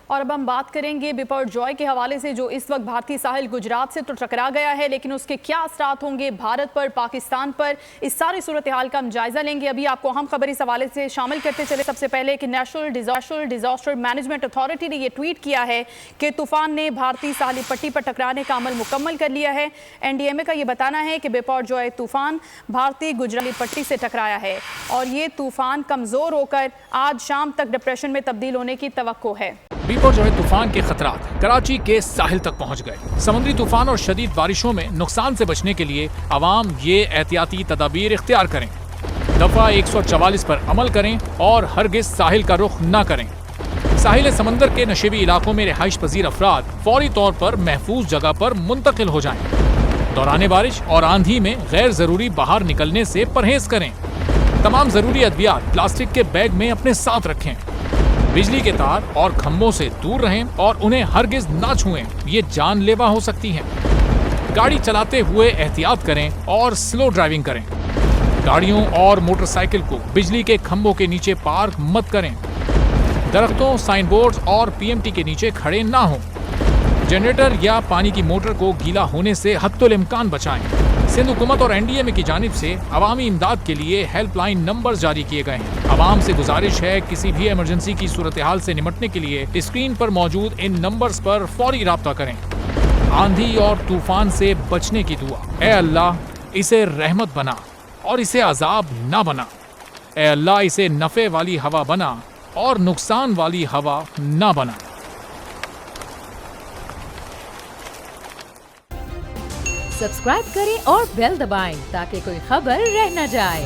और अब हम बात करेंगे बिपरजॉय के हवाले से, जो इस वक्त भारतीय साहिल गुजरात से तो टकरा गया है, लेकिन उसके क्या असरात होंगे भारत पर, पाकिस्तान पर, इस सारी सूरत हाल का हम जायजा लेंगे। अभी आपको अहम खबर इस हवाले से शामिल करते चले। सबसे पहले कि नेशनल डिजास्टर मैनेजमेंट अथॉरिटी ने यह ट्वीट किया है कि तूफान ने भारतीय साहिली पट्टी पर टकराने का अमल मुकम्मल कर लिया है। एनडीएमए का यह बताना है कि बिपरजॉय तूफान भारतीय गुजराती पट्टी से टकराया है और ये तूफान कमजोर होकर आज शाम तक डिप्रेशन में तब्दील होने की तवक्को है। बिपरजॉय तूफान के खतरात कराची के साहिल तक पहुंच गए। समुद्री तूफान और शदीद बारिशों में नुकसान से बचने के लिए आवाम ये एहतियाती तदाबीर इख्तियार करें। दफा 144 पर अमल करें और हरगिज साहिल का रुख न करें। साहिल समंदर के नशेबी इलाकों में रिहाइश पजीर अफराद फौरी तौर पर महफूज जगह पर मुंतकिल हो जाएं। दौरान बारिश और आंधी में गैर जरूरी बाहर निकलने से परहेज करें। तमाम जरूरी अद्वियात प्लास्टिक के बैग में अपने साथ रखें। बिजली के तार और खंभों से दूर रहें और उन्हें हरगिज ना छुएं, ये जानलेवा हो सकती हैं। गाड़ी चलाते हुए एहतियात करें और स्लो ड्राइविंग करें। गाड़ियों और मोटरसाइकिल को बिजली के खंभों के नीचे पार्क मत करें। दरख्तों, साइन बोर्ड और पीएमटी के नीचे खड़े ना हों। जनरेटर या पानी की मोटर को गीला होने से हत्तुल इम्कान बचाएं। सिंध हुकूमत और एनडीएमए की जानिब से अवामी इमदाद के लिए हेल्पलाइन नंबर जारी किए गए हैं। आवाम से गुजारिश है किसी भी इमरजेंसी की सूरत हाल से निपटने के लिए स्क्रीन पर मौजूद इन नंबर्स पर फौरी राब्ता करें। आंधी और तूफान से बचने की दुआ। ए अल्लाह, इसे रहमत बना और इसे अजाब ना बना। ए अल्लाह, इसे नफे वाली हवा बना और नुकसान वाली हवा ना बना। सब्सक्राइब करें और बेल दबाएं ताकि कोई खबर रह न जाए।